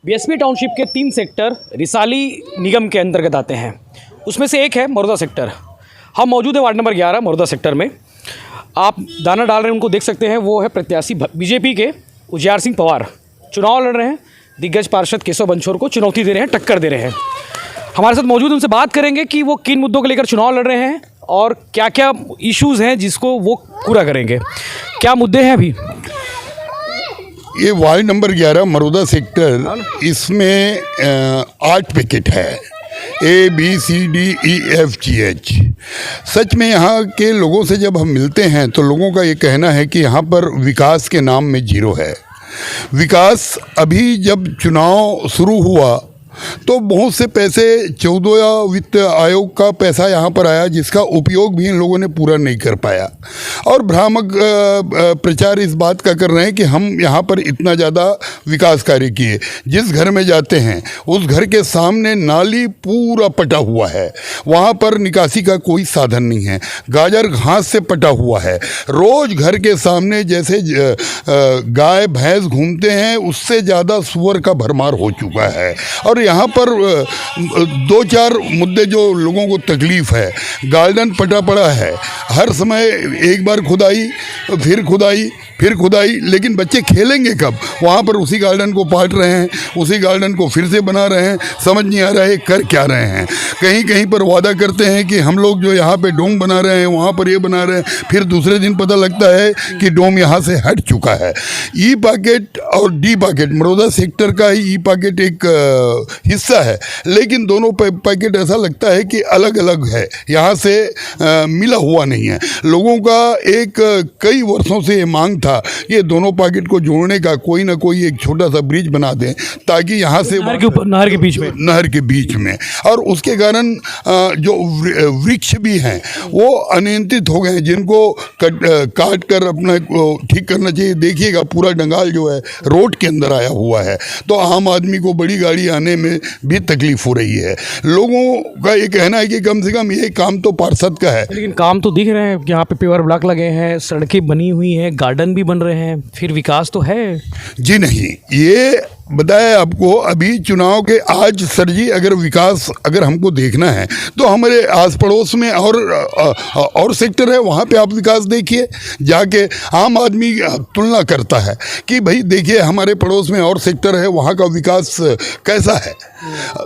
BSP township के 3 sector Risali निगम के अंतर्गत आते हैं। उसमें से एक है मरोदा सेक्टर। हम मौजूद है वार्ड नंबर 11 मरोदा सेक्टर में। आप दाना डाल रहे हैं, उनको देख सकते हैं। वो है प्रत्याशी बीजेपी के उजियार सिंह पवार। चुनाव लड़ रहे हैं, दिग्गज पार्षद केशव बंछोर को चुनौती दे रहे हैं, टक्कर दे रहे हैं। हमारे साथ मौजूद, उनसे बात करेंगे कि वो किन मुद्दों को लेकर चुनाव लड़ रहे हैं और क्या क्या इश्यूज़ हैं जिसको वो पूरा करेंगे। क्या मुद्दे हैं अभी? ये वार्ड नंबर 11 मरोदा सेक्टर, इसमें 8 पैकेट है, ABCDEFGH। सच में यहाँ के लोगों से जब हम मिलते हैं तो लोगों का ये कहना है कि यहाँ पर विकास के नाम में जीरो है। विकास अभी जब चुनाव शुरू हुआ तो बहुत से पैसे 14 वित्त आयोग का पैसा यहाँ पर आया, जिसका उपयोग भी इन लोगों ने पूरा नहीं कर पाया। और भ्रामक प्रचार इस बात का कर रहे हैं कि हम यहाँ पर इतना ज़्यादा विकास कार्य किए। जिस घर में जाते हैं उस घर के सामने नाली पूरा पटा हुआ है, वहाँ पर निकासी का कोई साधन नहीं है, गाजर घास से पटा हुआ है। रोज़ घर के सामने जैसे गाय भैंस घूमते हैं उससे ज़्यादा सुअर का भरमार हो चुका है। और यहाँ पर 2-4 मुद्दे जो लोगों को तकलीफ है। गार्डन पटा पड़ा है, हर समय एक बार खुदाई फिर खुदाई फिर खुदाई, लेकिन बच्चे खेलेंगे कब? वहाँ पर उसी गार्डन को पाट रहे हैं, उसी गार्डन को फिर से बना रहे हैं। समझ नहीं आ रहा है कर क्या रहे हैं। कहीं कहीं पर वादा करते हैं कि हम लोग जो यहाँ पे डोम बना रहे हैं वहाँ पर ये बना रहे हैं, फिर दूसरे दिन पता लगता है कि डोम यहाँ से हट चुका है। ई पॉकेट और डी पॉकेट, मरोदा सेक्टर का ही ई पॉकेट एक हिस्सा है, लेकिन दोनों पैकेट ऐसा लगता है कि अलग अलग है, यहाँ से मिला हुआ नहीं है। लोगों का एक कई वर्षों से ये मांग था, ये दोनों पॉकेट को जोड़ने का कोई ना कोई एक छोटा सा ब्रिज बना दें ताकि यहाँ से नहर के बीच में और उसके कारण जो वृक्ष भी हैं वो अनियंत्रित हो गए हैं, जिनको काट कर अपना ठीक करना चाहिए। देखिएगा पूरा डंगाल जो है रोड के अंदर आया हुआ है, तो आम आदमी को बड़ी गाड़ी आने में भी तकलीफ हो रही है। लोगों का ये कहना है कि कम से कम ये काम तो पार्षद का है। लेकिन काम तो दिख रहे हैं, यहाँ पे पेवर ब्लॉक लगे हैं, सड़कें बनी हुई हैं, गार्डन भी बन रहे हैं, फिर विकास तो है जी नहीं। ये बताया आपको, अभी चुनाव के आज सर जी अगर विकास अगर हमको देखना है तो हमारे आस पड़ोस में और सेक्टर है, वहाँ पे आप विकास देखिए जाके। आम आदमी तुलना करता है कि भाई देखिए हमारे पड़ोस में और सेक्टर है, वहाँ का विकास कैसा है।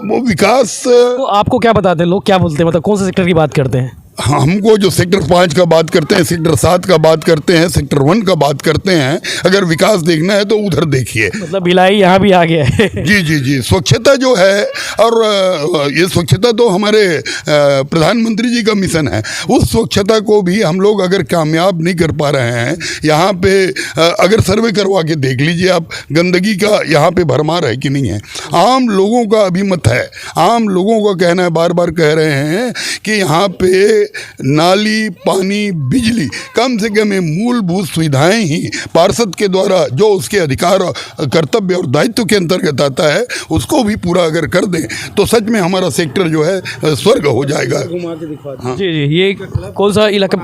वो विकास तो आपको क्या बताते हैं लोग, क्या बोलते हैं, मतलब कौन से सेक्टर की बात करते हैं? हमको जो सेक्टर 5 का बात करते हैं, सेक्टर 7 का बात करते हैं, सेक्टर 1 का बात करते हैं। अगर विकास देखना है तो उधर देखिए। मतलब भिलाई यहाँ भी आ गया है। जी जी जी। स्वच्छता जो है, और ये स्वच्छता तो हमारे प्रधानमंत्री जी का मिशन है। उस स्वच्छता को भी हम लोग अगर कामयाब नहीं कर पा रहे हैं, यहाँ पे अगर सर्वे करवा के देख लीजिए आप, गंदगी का यहाँ पे भरमार है कि नहीं है। आम लोगों का अभिमत है, आम लोगों का कहना है, बार बार कह रहे हैं कि यहाँ पे नाली, पानी, बिजली, कम से कम मूलभूत सुविधाएं ही पार्षद के द्वारा जो उसके अधिकार, कर्तव्य और दायित्व के अंतर्गत आता है उसको भी पूरा अगर कर दें तो सच में हमारा सेक्टर जो है स्वर्ग हो जाएगा। हाँ। जी जी। ये कौन सा इलाका?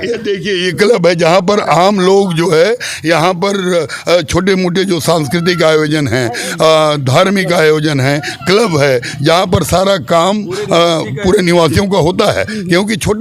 ये देखिए, ये क्लब है जहाँ पर आम लोग जो है, यहाँ पर छोटे मोटे जो सांस्कृतिक आयोजन हैं, धार्मिक आयोजन हैं, क्लब है, जहाँ पर सारा काम पूरे निवासियों का होता है। क्योंकि छोटा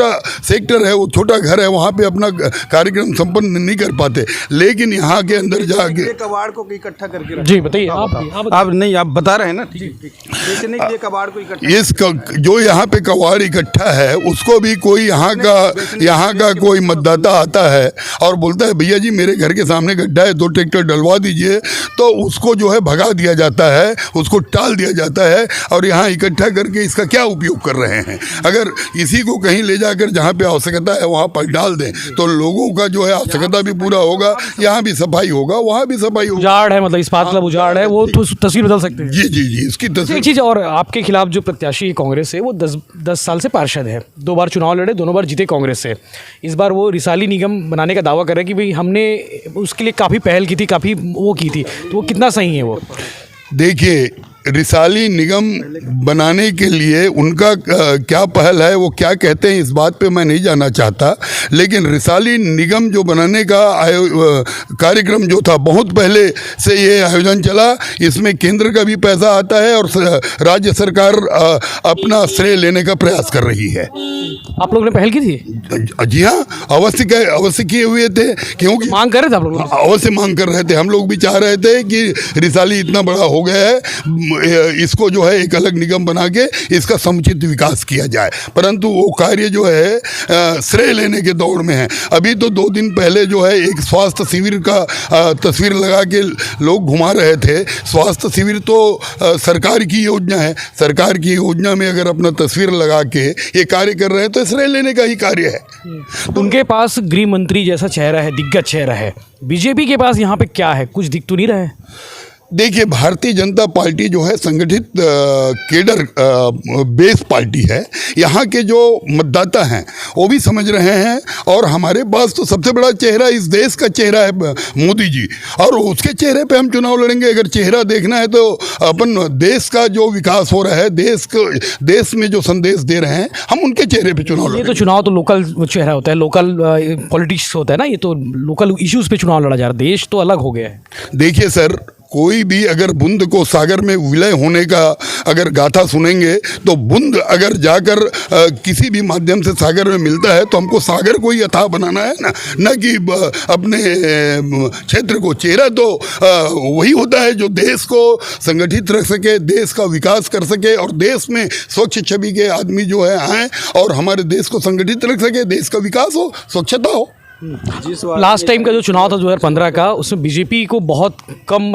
सेक्टर है, वो छोटा घर है, वहाँ पे अपना कार्यक्रम संपन्न नहीं कर पाते, लेकिन यहाँ के अंदर जाके कबाड़ को इकट्ठा करके जी बताइए आप नहीं, आप बता रहे हैं ना, बेचने के लिए कबाड़ को इकट्ठा, इस जो यहाँ पे कबाड़ इकट्ठा है उसको भी कोई यहाँ का कोई मतदाता आता है और बोलता है भैया जी मेरे घर के सामने गड्ढा है, 2 ट्रैक्टर डलवा दीजिए, तो उसको जो है भगा दिया जाता है, उसको टाल दिया जाता है। और यहाँ इकट्ठा करके इसका क्या उपयोग कर रहे हैं? अगर इसी को कहीं ले जाकर जहाँ पे आवश्यकता है वहाँ पर डाल दें तो लोगों का जो है आवश्यकता भी पूरा होगा, यहाँ भी सफाई होगा, वहाँ भी सफाई होगा। उजाड़ है, मतलब इस्पात क्लब उजाड़ है, वो तस्वीर बदल सकते हैं। जी जी जी, इसकी तस्वीर। एक चीज़ और, आपके खिलाफ जो प्रत्याशी कांग्रेस है वो 10 साल से पार्षद है, 2 बार चुनाव लड़े, दोनों बार जीते कांग्रेस से। इस बार वो रिसाली निगम बनाने का दावा कर रहे हैं कि भाई हमने उसके लिए काफ़ी पहल की थी, काफ़ी वो की थी, तो वो कितना सही है वो? देखिए, रिसाली निगम बनाने के लिए उनका क्या पहल है, वो क्या कहते हैं, इस बात पे मैं नहीं जाना चाहता। लेकिन रिसाली निगम जो बनाने का कार्यक्रम जो था, बहुत पहले से ये आयोजन चला। इसमें केंद्र का भी पैसा आता है और राज्य सरकार अपना श्रेय लेने का प्रयास कर रही है। आप लोगों ने पहल की थी? जी हाँ, अवश्य किए हुए थे, क्योंकि मांग कर रहे थे आप लोग? अवश्य मांग कर रहे थे। हम लोग भी चाह रहे थे कि रिसाली इतना बड़ा हो गया है, इसको जो है एक अलग निगम बना के इसका समुचित विकास किया जाए, परंतु वो कार्य जो है श्रेय लेने के दौड़ में है। अभी तो 2 दिन पहले जो है एक स्वास्थ्य शिविर का तस्वीर लगा के लोग घुमा रहे थे। स्वास्थ्य शिविर तो सरकार की योजना है, सरकार की योजना में अगर अपना तस्वीर लगा के ये कार्य कर रहे हैं तो श्रेय लेने का ही कार्य है। उनके पास गृह मंत्री जैसा चेहरा है, दिग्गज चेहरा है। बीजेपी के पास यहाँ पे क्या है, कुछ दिख तो नहीं रहा है? देखिए, भारतीय जनता पार्टी जो है संगठित केडर बेस पार्टी है। यहाँ के जो मतदाता हैं वो भी समझ रहे हैं, और हमारे पास तो सबसे बड़ा चेहरा इस देश का चेहरा है मोदी जी, और उसके चेहरे पे हम चुनाव लड़ेंगे। अगर चेहरा देखना है तो अपन देश का जो विकास हो रहा है, देश में जो संदेश दे रहे हैं, हम उनके चेहरे पे चुनाव लड़ेंगे। ये तो चुनाव तो लोकल चेहरा होता है, लोकल पॉलिटिक्स होता है ना, ये तो लोकल इश्यूज पे चुनाव लड़ा जा रहा है। देश तो अलग हो गया है। देखिए सर, कोई भी अगर बूंद को सागर में विलय होने का अगर गाथा सुनेंगे तो बूंद अगर जाकर किसी भी माध्यम से सागर में मिलता है तो हमको सागर को ही अथाह बनाना है ना, न कि अपने क्षेत्र को। चेहरा तो वही होता है जो देश को संगठित रख सके, देश का विकास कर सके, और देश में स्वच्छ छवि के आदमी जो है आए और हमारे देश को संगठित रख सके, देश का विकास हो, स्वच्छता हो। लास्ट टाइम का जो चुनाव था 2015 का, उसमें बीजेपी को बहुत कम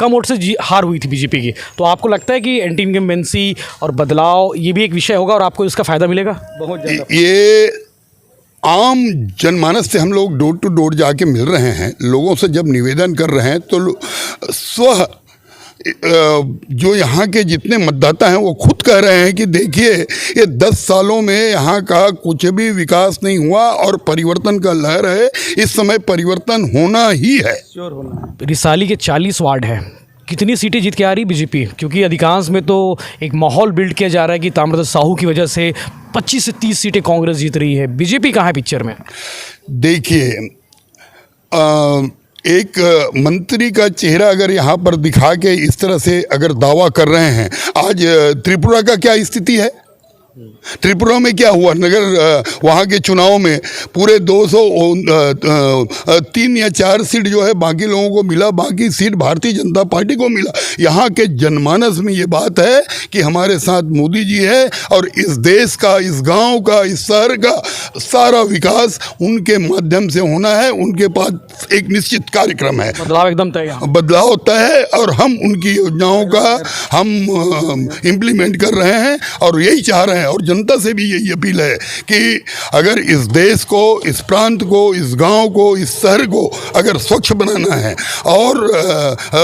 वोट से हार हुई थी बीजेपी की। तो आपको लगता है कि एंटी इनकम्बेंसी और बदलाव ये भी एक विषय होगा और आपको इसका फायदा मिलेगा? बहुत ज़्यादा। ये आम जनमानस से हम लोग डोर टू डोर जाके मिल रहे हैं, लोगों से जब निवेदन कर रहे हैं तो जो यहाँ के जितने मतदाता हैं वो खुद कह रहे हैं कि देखिए, ये 10 सालों में यहाँ का कुछ भी विकास नहीं हुआ और परिवर्तन का लहर है। इस समय परिवर्तन होना ही है। रिसाली के 40 वार्ड हैं, कितनी सीटें जीत के आ रही बीजेपी? क्योंकि अधिकांश में तो एक माहौल बिल्ड किया जा रहा है कि ताम्रध्वज साहू की वजह से 25 से 30 सीटें कांग्रेस जीत रही है। बीजेपी कहाँ है पिक्चर में? देखिए, एक मंत्री का चेहरा अगर यहाँ पर दिखा के इस तरह से अगर दावा कर रहे हैं, आज त्रिपुरा का क्या स्थिति है? त्रिपुरा में क्या हुआ? नगर वहाँ के चुनाव में पूरे 203 या 4 सीट जो है बाकी लोगों को मिला, बाकी सीट भारतीय जनता पार्टी को मिला। यहाँ के जनमानस में ये बात है कि हमारे साथ मोदी जी है और इस देश का, इस गांव का, इस शहर का सारा विकास उनके माध्यम से होना है। उनके पास एक निश्चित कार्यक्रम है, बदलाव एकदम तय है। बदलाव होता है और हम उनकी योजनाओं का हम इम्प्लीमेंट कर रहे हैं और यही चाह रहे हैं। और जनता से भी यही अपील है कि अगर इस देश को, इस प्रांत को, इस गांव को, इस शहर को अगर स्वच्छ बनाना है और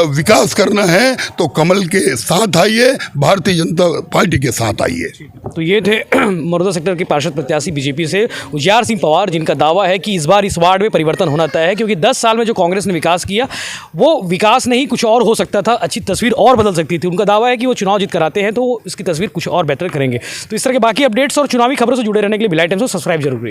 विकास करना है तो कमल के साथ आइए, भारतीय जनता पार्टी के साथ आइए। तो ये थे मरोदा सेक्टर के पार्षद प्रत्याशी बीजेपी से उजियार सिंह पवार, जिनका दावा है कि इस बार इस वार्ड में परिवर्तन होना तय है, क्योंकि 10 साल में जो कांग्रेस ने विकास किया वो विकास नहीं कुछ और हो सकता था, अच्छी तस्वीर और बदल सकती थी। उनका दावा है कि वो चुनाव जीत कर आते हैं तो इसकी तस्वीर कुछ और बेहतर करेंगे। तो इस तरह के बाकी अपडेट्स और चुनावी खबरों से जुड़े रहने के लिए बिलाई टाइम्स को सब्सक्राइब जरूर करें।